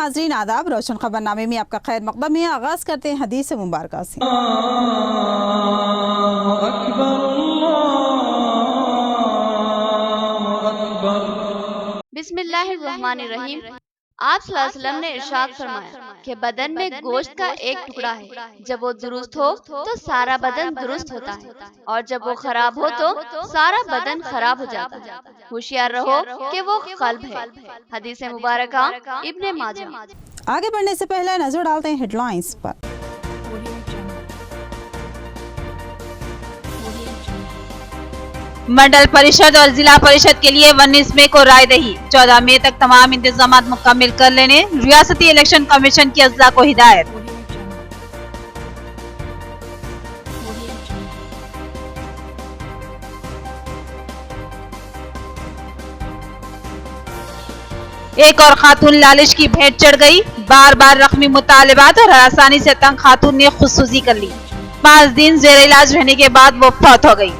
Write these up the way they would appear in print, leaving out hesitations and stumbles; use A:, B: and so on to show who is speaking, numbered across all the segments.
A: नाजरीन आदाब, रोशन खबरनामे में आपका खैर मकदम है। आगाज करते हैं हदीस मुबारक से।
B: बिस्मिल्लाहिर्रहमानिर्रहीम। आप सल्लल्लाहु अलैहि वसल्लम ने इरशाद फरमाया कि बदन में गोश्त का एक टुकड़ा है, जब वो दुरुस्त हो तो सारा बदन दुरुस्त होता है, और जब वो खराब हो तो सारा बदन खराब हो जाता है। होशियार रहो कि वो कल्ब है। हदीस मुबारक इब्ने माजा।
A: आगे बढ़ने से पहले नजर डालते हैं हेडलाइंस पर।
C: मंडल परिषद और जिला परिषद के लिए 19 मई को राय दही। 14 मई तक तमाम इंतजाम मुकम्मल कर लेने रियासती इलेक्शन कमीशन की अजला को हिदायत। एक और खातून लालिश की भेंट चढ़ गई। बार बार रकमी मुतालिबात और हरासानी से तंग खातून ने खुदसूजी कर ली। 5 दिन जेर इलाज रहने के बाद वो फौत हो गई।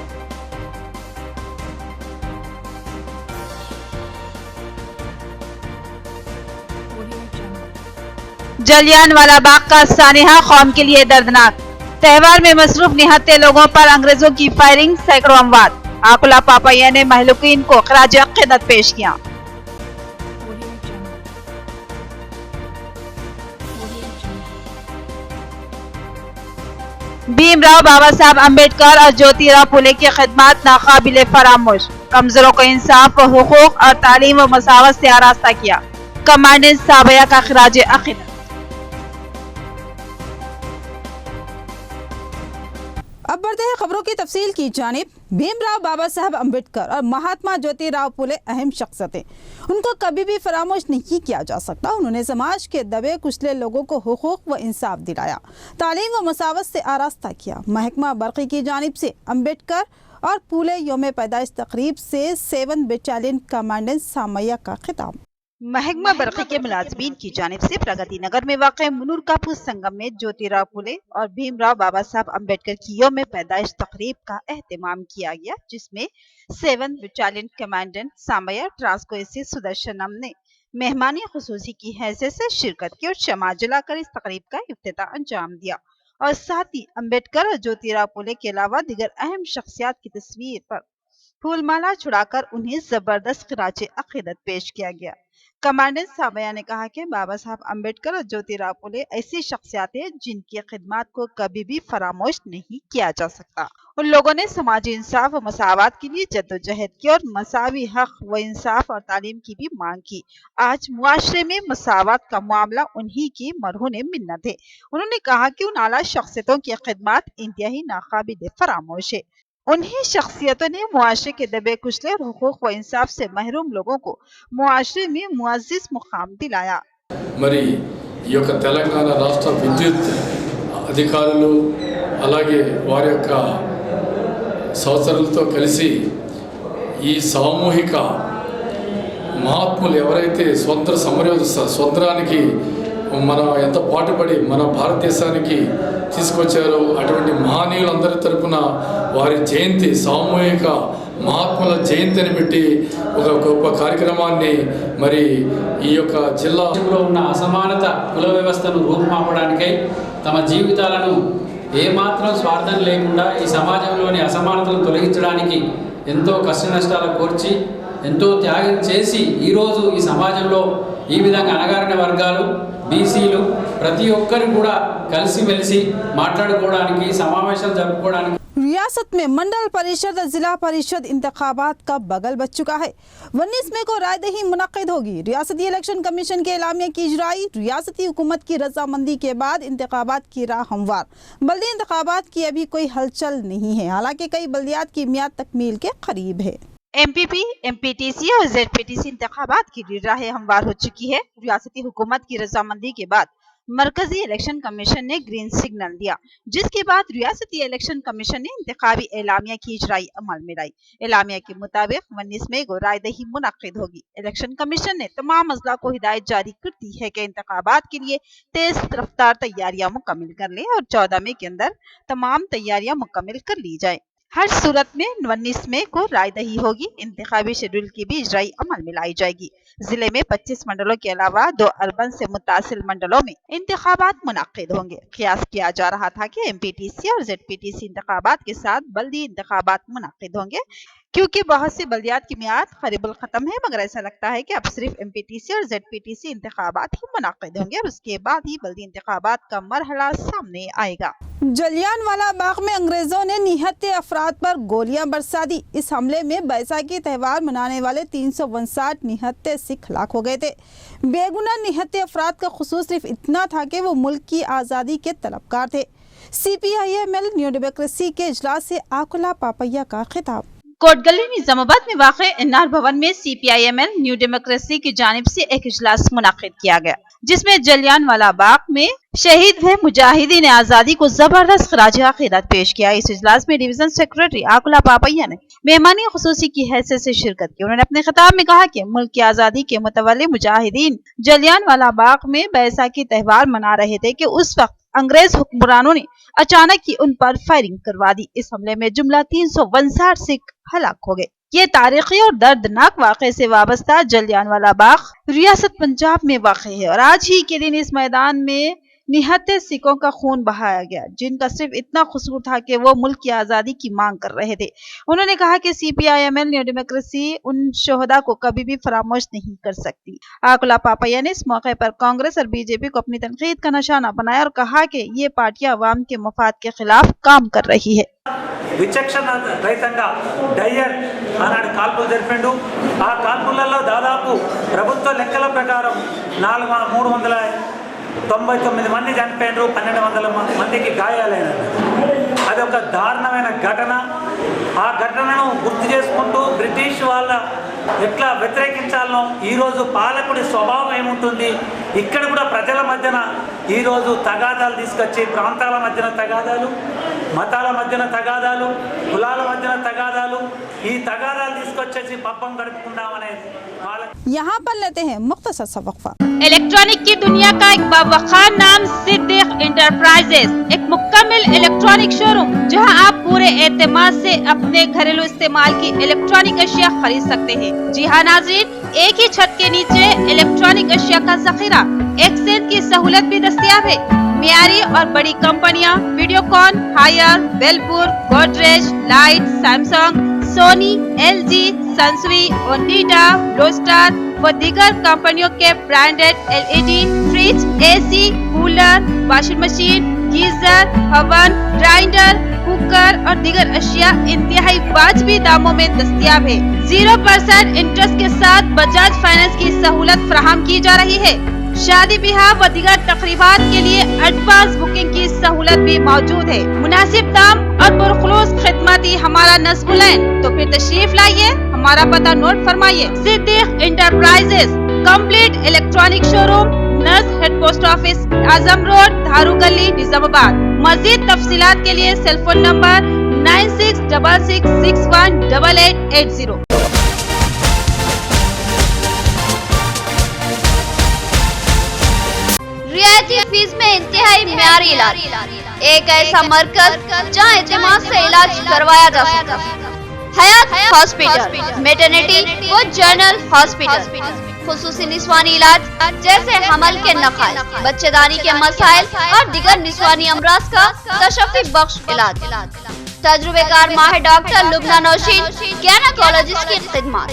C: जलियांवाला बाग का सानिहा कौम के लिए दर्दनाक। त्योहार में मसरूफ निहत्ते लोगों पर अंग्रेजों की फायरिंग, सैकड़ों अमवात। आकुला पापैया ने महलूकीन को खराज अक़ीदत पेश किया। भीमराव बाबा साहब अम्बेडकर और ज्योतिराव फुले की खिदमत नाकाबिले फरामोश। कमजोरों को इंसाफ व हुकूक और तालीम व मसावत से आरास्ता किया। कमांडेंट साबया का खराज अक़ीदत।
A: अब बढ़ते हैं खबरों की तफसील की जानिब। भीमराव बाबा साहब अम्बेडकर और महात्मा ज्योतिराव फुले अहम शख्सियतें, उनको कभी भी फरामोश नहीं किया जा सकता। उन्होंने समाज के दबे कुचले लोगों को हुकूक व इंसाफ दिलाया, तालीम व मसावत से आरास्ता किया। महकमा बरक़ी की जानिब से अम्बेडकर और फुले यौम पैदाइश तकरीब से 7 बटालियन कमांडेंट सामैया का खिताब।
C: महकमा बरक़ी के मुलाज़मीन की जानिब से प्रगति नगर में वाक़ मुनूर कापूर संगम में ज्योतिराव फुले और भीमराव बाबा साहब अम्बेडकर की यौम पैदाइश तकरीब का एहतमाम किया गया, जिसमें 7 battalion commandant Samaiah Transco AC Sudarshanam ने मेहमानी खुसूसी की हैसियत से शिरकत की और शमा जलाकर इस तकरीब का इफ्तिताह अंजाम दिया। और साथ ही अम्बेडकर और ज्योतिराव फुले के अलावा दीगर अहम शख्सियात की तस्वीर पर फूलमाला छुड़ाकर उन्हें जबरदस्त खिराज अक़ीदत पेश किया गया। कमांडेंट साबया ने कहा कि बाबा साहब अम्बेडकर और ज्योतिराव फुले ऐसी शख्सियत हैं जिनकी खिदमत को कभी भी फरामोश नहीं किया जा सकता। उन लोगों ने समाजी इंसाफ व मसावत के लिए जद्दोजहद की और मसावी हक व इंसाफ और तालीम की भी मांग की। आज मुआशरे में मसावत का मामला उन्हीं की मरहून मिन्नत है। उन्होंने कहा कि उन आला शख्सियतों की खिदमत इंतहाई नाकाबिल फरामोश है। उन्हीं शख्सियतों ने मुआशरे के दबे कुचले और हुकूक व इंसाफ से महरूम लोगों को मुआशरे में मुअज़्ज़िज़ मुकाम दिलाया।
D: మరి ఈ యొక్క తెలంగాణ రాష్ట్ర విద్యుత్ అధికారులు అలాగే వారి యొక్క సహచరులతో కలిసి ఈ సామూహిక మహాత్ములు ఎవరైతే స్వతంత్రానికి మనం ఎంత పాటుపడి మన భారతదేశానికి తీసుకొచ్చారో అటువంటి మహనీయులందరి తరపున వారి జయంతి, సామూహిక మహాత్ముల జయంతి అని పెట్టి ఒక గొప్ప కార్యక్రమాన్ని మరి ఈ యొక్క జిల్లాలో
E: ఉన్న అసమానత కుల వ్యవస్థను రూపుమాపడానికై తమ జీవితాలను ఏమాత్రం స్వార్థం లేకుండా ఈ సమాజంలోని అసమానతలను తొలగించడానికి ఎంతో కష్ట నష్టాలు కోర్చి ఎంతో త్యాగం చేసి ఈరోజు ఈ సమాజంలో ఈ విధంగా అణగారిన వర్గాలు, బీసీలు ప్రతి ఒక్కరు కూడా కలిసిమెలిసి మాట్లాడుకోవడానికి, సమావేశాలు జరుపుకోవడానికి।
A: रियासत में मंडल परिषद और जिला परिषद इंतखाबात का बगल बच चुका है। 19 मई को रायदही मुनक्किद होगी। रियासती इलेक्शन कमीशन के एलामिया की इजराई। रियासती हुकूमत की रजामंदी के बाद इंतखाबात की राह हमवार। बल्दी इंतखाबात की अभी कोई हलचल नहीं है, हालांकि कई बल्दियात की मियाद तकमील के करीब है।
C: एमपीपी, एमपीटीसी और जेडपीटीसी इंतखाबात की राह हमवार हो चुकी है। रियासती हुकूमत की रजामंदी के बाद मरकजी इलेक्शन कमीशन ने ग्रीन सिग्नल दिया, जिसके बाद रियासती इलेक्शन कमीशन ने इंतखाबी एलामिया की इजराई अमल में लाई। एलामिया के मुताबिक 19 मई को रायदही मुनक्किद होगी। इलेक्शन कमीशन ने तमाम अजला को हिदायत जारी कर दी है कि इंतखाबात के लिए तेज रफ्तार तैयारियां मुकम्मल कर लें और 14 मई के अंदर तमाम तैयारियां मुकम्मल कर ली जाए। हर सूरत में 19 मई को रायदही होगी। इंतखाबी शेड्यूल की भी इजराई अमल में लाई जाएगी। जिले में 25 मंडलों के अलावा 2 अर्बन से मुतासिल मंडलों में इंतखाबात मुनक्किद होंगे। कयास किया जा रहा था कि MPTC और ZPTC इंतखाबात के साथ बल्दी इंतखाबात मुनक्किद होंगे, क्योंकि बहुत सी बल्दियात की मियाद करीबुल खत्म है, मगर ऐसा लगता है कि अब सिर्फ MPTC और ZPTC इंतखाबात ही मुनक्किद होंगे और उसके बाद ही बल्दी इंतखाबात का मरहला सामने आएगा।
A: जलियांवाला बाग में अंग्रेजों ने निहत्थे अफराद पर गोलियां बरसा दी। इस हमले में बैसाखी त्यौहार मनाने वाले 359 निहत्थे सिख हलाक हो गए थे। बेगुनाह निहत्थे अफराद का कसूर सिर्फ इतना था कि वो मुल्क की आज़ादी के तलबगार थे। CPIML न्यू डेमोक्रेसी के इजलास से आकुला पापैया का खिताब।
C: कोटगली निजामाबाद में वाक़े एनआर भवन में CPIML न्यू डेमोक्रेसी की जानिब से एक इजलास मुनाकिद किया गया, जिसमें जलियांवाला बाग में शहीद हुए मुजाहिदीन आज़ादी को जबरदस्त खराज अकीदत पेश किया। इस इजलास में डिवीजन सेक्रेटरी आकुला पापैया ने मेहमानी खुसूसी की हैसियत से शिरकत की। उन्होंने अपने खिताब में कहा कि मुल्क की आज़ादी के मुतवल्ली मुजाहिदीन जलियांवाला बाग में बैसाखी त्यौहार मना रहे थे कि उस वक्त अंग्रेज हुक्मरानों ने अचानक ही उन पर फायरिंग करवा दी। इस हमले में जुमला 359 सिख हलाक हो गए। ये तारीखी और दर्दनाक वाक़े से वाबस्ता जलियांवाला बाग रियासत पंजाब में वाक़ है और आज ही के दिन इस मैदान में निहत्थे सिखों का खून बहाया गया, जिनका सिर्फ इतना कसूर था कि वो मुल्क की आज़ादी की मांग कर रहे थे। उन्होंने कहा कि CPIML न्यू डेमोक्रेसी उन शोहदा को कभी भी फरामोश नहीं कर सकती। आकुला पापैया ने इस मौके पर कांग्रेस और BJP को अपनी तनकीद का निशाना बनाया और कहा कि ये पार्टियां अवाम के मफाद के खिलाफ काम कर रही है।
F: విచక్షణ రహితంగా డయ్యర్ ఆనాడు కాల్పులు జరిపిండు। ఆ కాల్పులలో దాదాపు ప్రభుత్వ లెక్కల ప్రకారం 399 మంది చనిపోయినారు, 1200 మందికి గాయాలైనారు। అది ఒక దారుణమైన ఘటన। ఆ ఘటనను గుర్తు చేసుకుంటూ బ్రిటిష్ వాళ్ళ ఎట్లా వ్యతిరేకించాలనో, ఈరోజు పాలకుడి స్వభావం ఏముంటుంది, ఇక్కడ కూడా ప్రజల మధ్యన ఈరోజు తగాదాలు తీసుకొచ్చి ప్రాంతాల మధ్యన తగాదాలు, మతాల మధ్యన తగాదాలు, కులాల మధ్యన తగాదాలు, ఈ తగాదాలు తీసుకొచ్చేసి పబ్బం గడుపుకుందామనేది।
A: यहाँ पर लेते हैं मुख्तसर सा वक्फा।
G: इलेक्ट्रॉनिक की दुनिया का एक बावखार नाम सिद्दीक इंटरप्राइजेस, एक मुकम्मल इलेक्ट्रॉनिक शोरूम जहां आप पूरे एतमाद से अपने घरेलू इस्तेमाल की इलेक्ट्रॉनिक अशिया खरीद सकते हैं। जी हाँ नाज़रीन, एक ही छत के नीचे इलेक्ट्रॉनिक अशिया का जखीरा, एक्सचेंज की सहूलत भी दस्तयाब है। मियारी और बड़ी कंपनियां Videocon, Haier, Whirlpool, Godrej, light, Samsung, Sony, LG, Sansui, Onida, Blue Star व दीगर कंपनियों के branded LED, fridge, AC, cooler, washing machine, geyser, oven, grinder, cooker और दीगर अशिया इंतहाई वाजबी दामों में दस्तयाब है। 0% इंटरेस्ट के साथ बजाज फाइनेंस की सहूलत फराहम की जा रही है। शादी ब्याह व दीगर तकरीबात के लिए एडवांस बुकिंग की सहूलत भी मौजूद है। मुनासिब दाम और पुरखुलूस खिदमती हमारा नस्ब बुलंद, तो फिर तशरीफ लाइए, हमारा पता नोट फरमाइए। Siddique enterprises, complete electronic showroom, नज़ head post office, Azam road, Dharu गली, निजामाबाद। मजीद तफसीलात के लिए सेलफोन नंबर 9666618880।
B: रियायती फीस में इंतहाई म्यारी इलाज, एक ऐसा मरकज जहां एतमाद से इलाज करवाया जा सकता है। हयात हॉस्पिटल, मेटर्निटी व जनरल हॉस्पिटल, खुसूसी निस्वानी इलाज जैसे हमल के नखाइस, बच्चेदानी के मसाइल और दिगर निस्वानी अमराज का तशफ़ी बख्श इलाज। तजुर्बेकार माहिर डॉक्टर लुबना नौशीन गैनाकोलॉजिस्ट की खिदमत,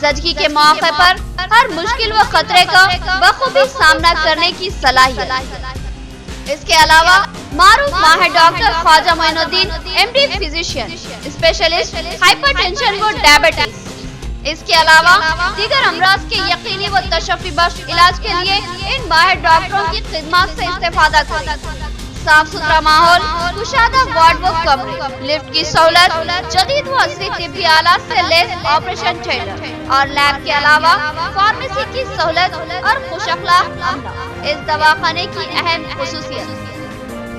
B: ज़चगी के मौके पर हर मुश्किल व खतरे का बखूबी सामना करने की सलाहियत। इसके अलावा मारूफ माहिर doctor Khwaja Moinuddin MD physician, specialist hypertension व डायबिटीज। इसके अलावा दीगर अमराज के यकीनी व तशफ़ी बख्श इलाज के लिए इन माहिर डॉक्टरों की खिदमत से इस्तेफादा करें। साफ सुथरा माहौल, कुशादा वार्ड व कमरे, लिफ्ट की सहूलत, जदीद व असली तिब्बी आलात से लैस ऑपरेशन थिएटर और लैब के अलावा फार्मेसी की सहूलत और खुश अखलाक अमला इस दवाखाने की अहम खुसूसियत।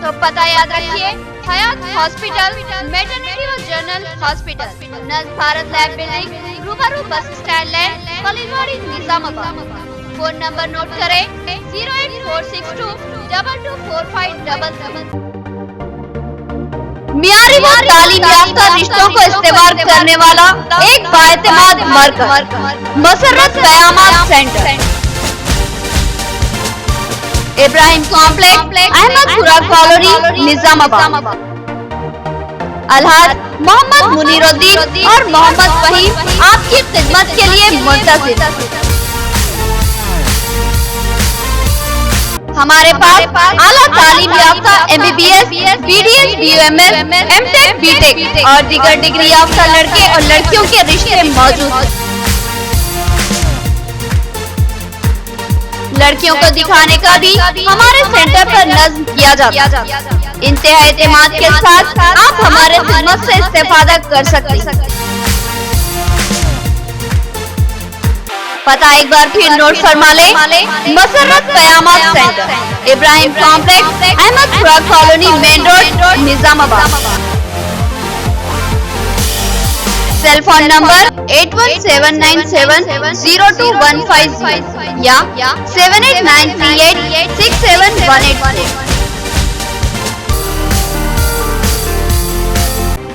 B: तो पता याद रखिए, हयात हॉस्पिटल, मेटर्निटी व जनरल हॉस्पिटल, नज़ भारत लैब बिल्डिंग, रूबरू bus stand land, Khaleelwadi, Nizamabad. Phone number note करें 08462224577। मियारी व तालीम याफ्ता रिश्तों को इस्तेमाल करने वाला एक बाएतमाद मरकज, मसर्रत क़यामत centre, Ibrahim complex, Ahmedpura colony, Nizamabad. अलहाज मोहम्मद मुनीरुद्दीन और मोहम्मद फहीम आपकी खिदमत के लिए मुंतज़िर। हमारे पास आला तालीम याफ्ता MBBS, BDS, BUMS, MTech, BTech और दीगर डिग्री याफ्ता लड़के और लड़कियों के रिश्ते मौजूद हैं। लड़कियों को दिखाने का भी हमारे सेंटर पर नज़्म किया जाता है। इंतहा एतमाद के साथ आप हमारे खिदमत से इस्तेफादा कर सकते हैं। पता एक बार फिर नोट फरमा ले, मसर्रत क़यामत centre, Ibrahim complex, Ahmedpura colony, main road, Nizamabad. Cell phone number 8179702150 या 7893867184।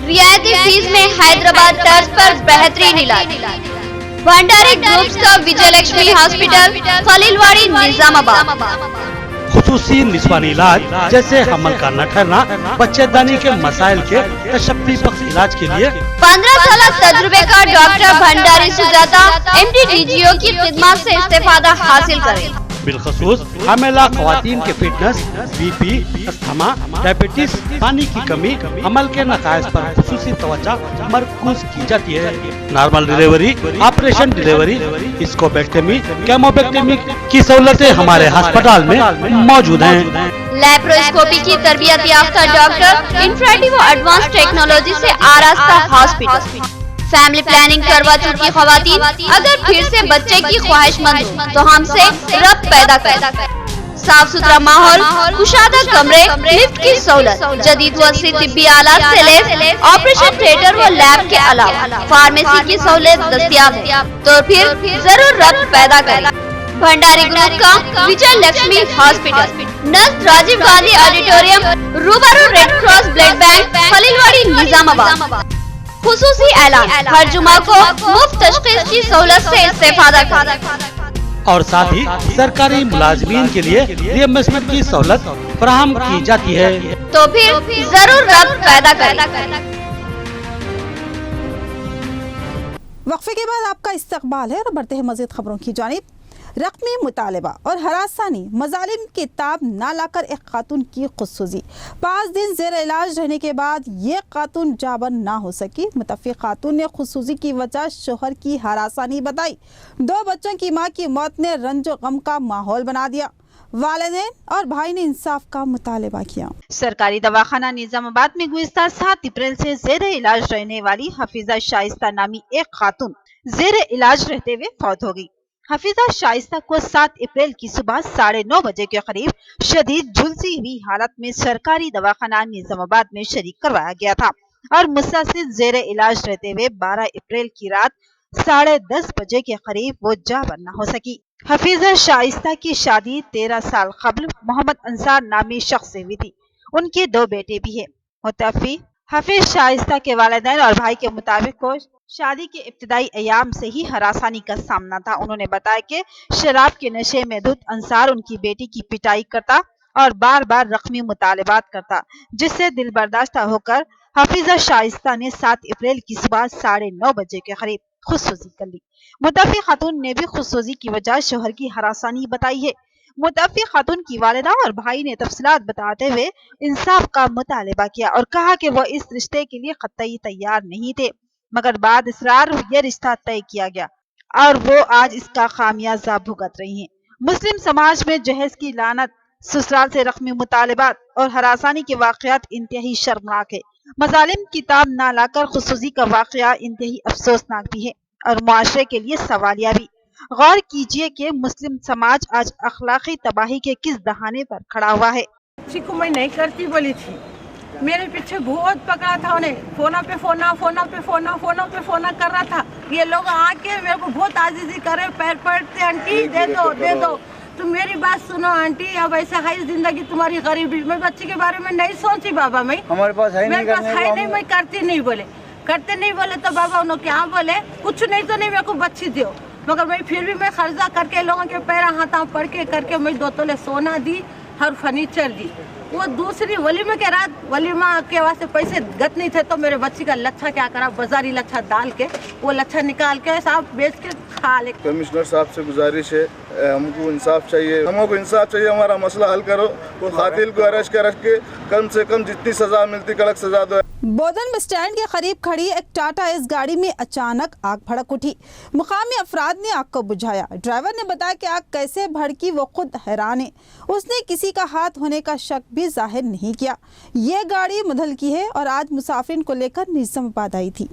B: रियायती फीस में हैदराबाद तर्ज पर बेहतरीन इलाज। भंडारी ग्रुप्स का विजयलक्ष्मी हॉस्पिटल, खलीलवाड़ी, निजामाबाद।
H: खुसूसी निस्वानी इलाज जैसे हमल का न ठहरना, बच्चेदानी के मसाइल के तशफ़्फ़ी बख्श इलाज के लिए
B: 15 साल तजुर्बे का doctor Bhandari Sujata MD DGO की खिदमत से इस्तेफादा हासिल करें।
H: बिलखसूस हामिला ख़वातीन के फिटनेस, BP, अस्थमा, डायबिटीज, पानी की कमी, अमल के नकाइस पर खुसूसी तवज्जो मरकूज की जाती है। नॉर्मल डिलीवरी, ऑपरेशन डिलीवरी, स्कोपेक्टमी, केमोपेक्टमी की सहूलतें हमारे अस्पताल में मौजूद हैं।
B: लैप्रोस्कोपी की तरबियत याफ्ता डॉक्टर, इंफ्रारेड व एडवांस टेक्नोलॉजी से आरास्ता हॉस्पिटल। फैमिली प्लानिंग करवा चुकी ख़वातीन अगर फिर से बच्चे की ख्वाहिशमंद हो तो हमसे रब्त पैदा कर। साफ सुथरा माहौल, कुशादा कमरे, लिफ्ट की सहूलत, जदीद व तिब्बी आलात से लैस ऑपरेशन थिएटर व लैब के अलावा फार्मेसी की सहूलत दस्तयाब है, तो फिर जरूर रब्त पैदा करें। भंडारी ग्रुप का विजय लक्ष्मी हॉस्पिटल, नज़द राजीव गांधी ऑडिटोरियम, रूबरू red cross blood bank, Khaleelwadi, Nizamabad. खुसूसी ऐलान, हर जुमा को मुफ्त तशखीस की सहूलत से इस्तेफादा करें।
H: और साथ ही सरकारी मुलाजमीन के लिए रिइंबर्समेंट की सहूलत फराहम की जाती है,
B: तो फिर जरूर रब्त पैदा करें।
A: वक्फे के बाद आपका इस्तकबाल है और बढ़ते हैं मज़ीद खबरों की जानिब। रकमी मुतालबा और हरासानी मजालिम की ताब ना लाकर एक खातून की खुदसूजी। 5 दिन ज़ेर इलाज रहने के बाद ये खातून जाबन ना हो सकी। मुतफ़्फ़िक़ खातून ने खुदसूजी की वजह शोहर की हरासानी बताई। 2 बच्चों की माँ की मौत ने रंजो गम का माहौल बना दिया। वालिदैन और भाई ने इंसाफ का मुतालबा किया।
C: सरकारी दवाखाना निजामाबाद में गुज़िश्ता 7 अप्रैल से ज़ेर इलाज रहने वाली हफीजा शाइस्ता नामी एक खातून ज़ेर इलाज रहते हुए फौत हो गई। हफीजा शाइस्ता को 7 अप्रैल की सुबह 9:30 बजे के करीब शदीद झुलसी हुई हालत में सरकारी दवाखाना निजामाबाद में शरीक करवाया गया था और मुसलसल ज़ेर इलाज रहते हुए 12 अप्रैल की रात 10:30 बजे के करीब वो जाबन न हो सकी। हफीजा शाइस्ता की शादी 13 साल कबल मोहम्मद अंसार नामी शख्स से हुई थी। उनके 2 बेटे भी हैं। मुतफ़्फ़ी हफीज शाइस्ता के वालिदैन और भाई के मुताबिक को शादी के इब्तिदाई अयाम से ही हरासानी का सामना था। उन्होंने बताया कि शराब के नशे में धुत अंसार उनकी बेटी की पिटाई करता और बार बार रकमी मुतालबात करता, जिससे दिल बर्दाश्त होकर हफीजा शाइस्ता ने 7 अप्रैल की सुबह 9:30 बजे के करीब खुदसूजी कर ली। मुतफ़्फ़िक़ खातून ने भी खुदसूजी की वजह शोहर की हरासानी बताई है। मुतफ़्फ़िक़ खातून की वालिदा और भाई ने तफसीलात बताते हुए इंसाफ का मुतालबा किया और कहा कि वो इस रिश्ते के लिए कतई तैयार नहीं थे, मगर बाद इसरार ये रिश्ता तय किया गया और वो आज इसका खामियाजा भुगत रही हैं। मुस्लिम समाज में जहेज की लानत, ससुराल से रकमी मुतालबात और हरासानी के वाक़यात इंतहाई शर्मनाक है। मजालिम की ताब ना लाकर खुसूसी का वाक़या इंतहाई अफसोसनाक भी है और मुआशरे के लिए सवालिया भी। गौर कीजिए कि मुस्लिम समाज आज अखलाकी तबाही के किस दहाने पर खड़ा हुआ है।
I: किसी को मैं नहीं करती बोली थी, मेरे पीछे बहुत पकड़ा था उन्हें, फोना पे फोना कर रहा था। ये लोग आके मेरे को बहुत आजीजी करे, पैर पड़ते, आंटी दे दो तो मेरी बात सुनो आंटी, अब ऐसा है जिंदगी तुम्हारी गरीबी। मैं बच्ची के बारे में नहीं सोची बाबा, मैं
J: हमारे पास है नहीं,
I: मेरे पास है नहीं, मैं करते नहीं बोले तो बाबा उन्होंने क्या बोले, कुछ नहीं तो नहीं, मेरे को बच्ची दो। मगर मैं फिर भी मैं खर्चा करके लोगों के पैरा हाथा पड़ के करके मैं 2 तोले सोना दी और फर्नीचर दी। वो दूसरी वलीमे के रात वलीमा के वास्ते पैसे गत नहीं थे तो मेरे बच्ची का लच्छा क्या करा, बाजारी लच्छा डाल के वो लच्छा निकाल के साहब बेच के खा ले।
J: कमिश्नर साहब से गुजारिश है, हमको इंसाफ चाहिए, हमारा मसला हल करो। वो कातिल को अरेस्ट के कम से कम जितनी सजा मिलती कड़क सजा दो।
A: बोधन बस स्टैंड के करीब खड़ी एक टाटा इस गाड़ी में अचानक आग भड़क उठी। मुकामी अफराद ने आग को बुझाया। ड्राइवर ने बताया कि आग कैसे भड़की वो खुद हैरान है। उसने किसी का हाथ होने का शक भी जाहिर नहीं किया। ये गाड़ी मुधल की है और आज मुसाफिर को लेकर निजामाबाद आई थी।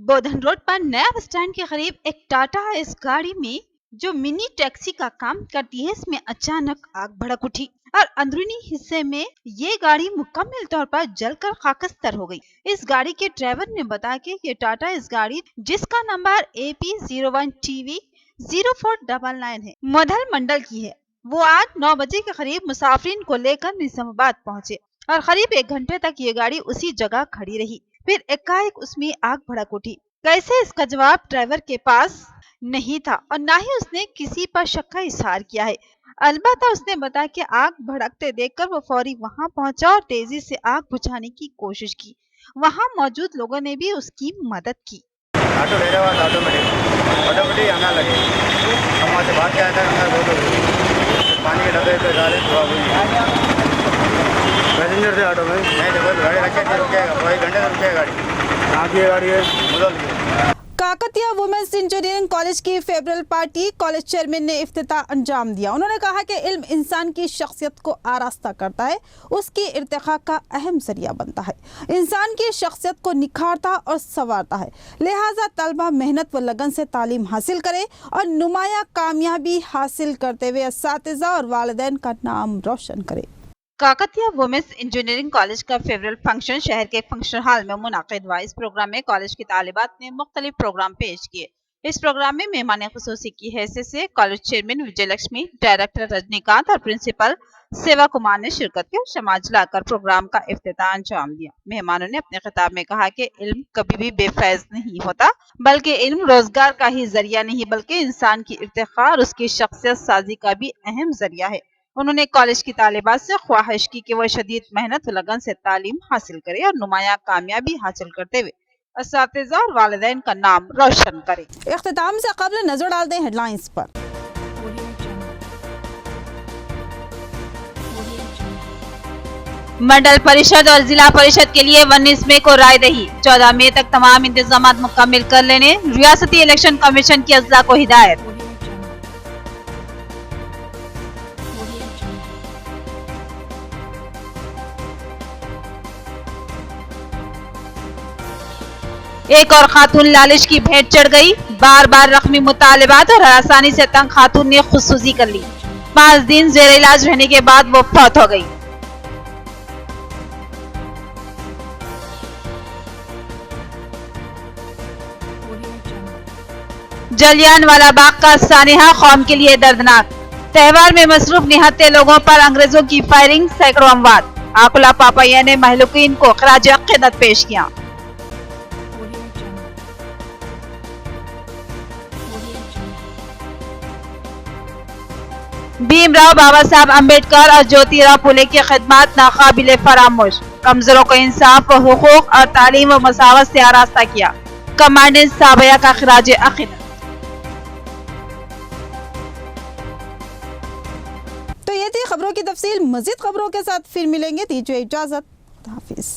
C: बोधन रोड पर नया बस स्टैंड के करीब एक टाटा इस गाड़ी में जो मिनी टैक्सी का काम करती है, इसमें अचानक आग भड़क उठी और अंदरूनी हिस्से में ये गाड़ी मुकम्मल तौर पर जलकर खाकस्तर हो गई। इस गाड़ी के ड्राइवर ने बताया कि ये टाटा इस गाड़ी जिसका नंबर AP01TV 0499 है, मुधल मंडल की है। वो आज 9 बजे के करीब मुसाफिर को लेकर निजामाबाद पहुंचे और करीब 1 घंटे तक ये गाड़ी उसी जगह खड़ी रही। फिर एकाएक उसमें आग भड़क उठी। कैसे, इसका जवाब ड्राइवर के पास नहीं था और न ही उसने किसी पर शक का इजहार किया है। अलबत्ता उसने बताया कि आग भड़कते देखकर वो फौरी वहां पहुंचा और तेजी से आग बुझाने की कोशिश की। वहां मौजूद लोगों ने भी उसकी मदद की।
J: ऑटो ले रहा था, ऑटोमेटिक आना लगे, हम वहाँ से भाग के आया था, पानी के डब्बे पे डाले, पैसेंजर थे ऑटो में, नहीं तो गाड़ी रखे थे, रुकेगा 1 घंटे से रुकेगा गाड़ी, यहाँ की गाड़ी है मुधल की।
A: काकतिया वुमेन्स इंजीनियरिंग कॉलेज की फेडरल पार्टी कॉलेज चेयरमैन ने इफ्तिताह अंजाम दिया। उन्होंने कहा कि इल्म इंसान की शख्सियत को आरास्ता करता है, उसकी इर्तिका का अहम जरिया बनता है, इंसान की शख्सियत को निखारता और संवारता है। लिहाजा तलबा मेहनत व लगन से तालीम हासिल करे और नुमाया कामयाबी हासिल करते हुए असातिज़ा और वालिदैन का नाम रोशन करे।
C: काकतिया वुमेन्स इंजीनियरिंग कॉलेज का फेवरल फंक्शन शहर के फंक्शन हॉल में मुनाकिद हुआ। इस प्रोग्राम में कॉलेज की तालिबात ने मुख्तलिफ प्रोग्राम पेश किए। इस प्रोग्राम में मेहमान खुसूसी की हैसियत से कॉलेज चेयरमैन विजय लक्ष्मी, डायरेक्टर रजनीकांत और प्रिंसिपल सेवा कुमार ने शिरकत की और शमाज लाकर प्रोग्राम का इफ्तिताह अंजाम दिया। मेहमानों ने अपने खिताब में कहा कि इल्म कभी भी बेफैज नहीं होता, बल्कि इल्म रोजगार का ही जरिया नहीं बल्कि इंसान की इर्तिका और उसकी शख्सियत साजी का भी अहम जरिया है। उन्होंने कॉलेज की तालिबात से ख्वाहिश की कि वह शदीद मेहनत लगन से तालीम हासिल करे और नुमाया कामयाबी हासिल करते हुए असातिज़ा और वालिदैन का नाम रोशन करे।
A: इख्तिताम से कबल नजर डालते हैं हेडलाइंस पर।
G: मंडल परिषद और जिला परिषद के लिए 19 मई को राय दही। 14 मई तक तमाम इंतजाम मुकम्मल कर लेने रियासती इलेक्शन कमीशन की अजला को हिदायत। एक और खातून लालिश की भेंट चढ़ गई। बार बार रकमी मुतालिबात और हरासानी से तंग खातून ने खुदसूसी कर ली। 5 दिन जेर इलाज रहने के बाद वो फौत हो गई। जलियांवाला बाग का सानिहा कौम के लिए दर्दनाक। त्योहार में मसरूफ निहत्ते लोगों पर अंग्रेजों की फायरिंग, सैकड़ों अमवात। आकुला पापैया ने महलूकीन को खराज अक़ीदत पेश किया। भीमराव बाबा साहब अम्बेडकर और ज्योतिराव फुले की खिदमत नाकाबिले फरामोश। कमजोरों को इंसाफ व हुकूक और तालीम व मसावत से आरास्ता किया। कमांडेंट साबया का खराज अक़ीदत।
A: तो ये थी खबरों की तफसील। मजीद खबरों के साथ फिर मिलेंगे। दीजिए इजाजत। हाफिज।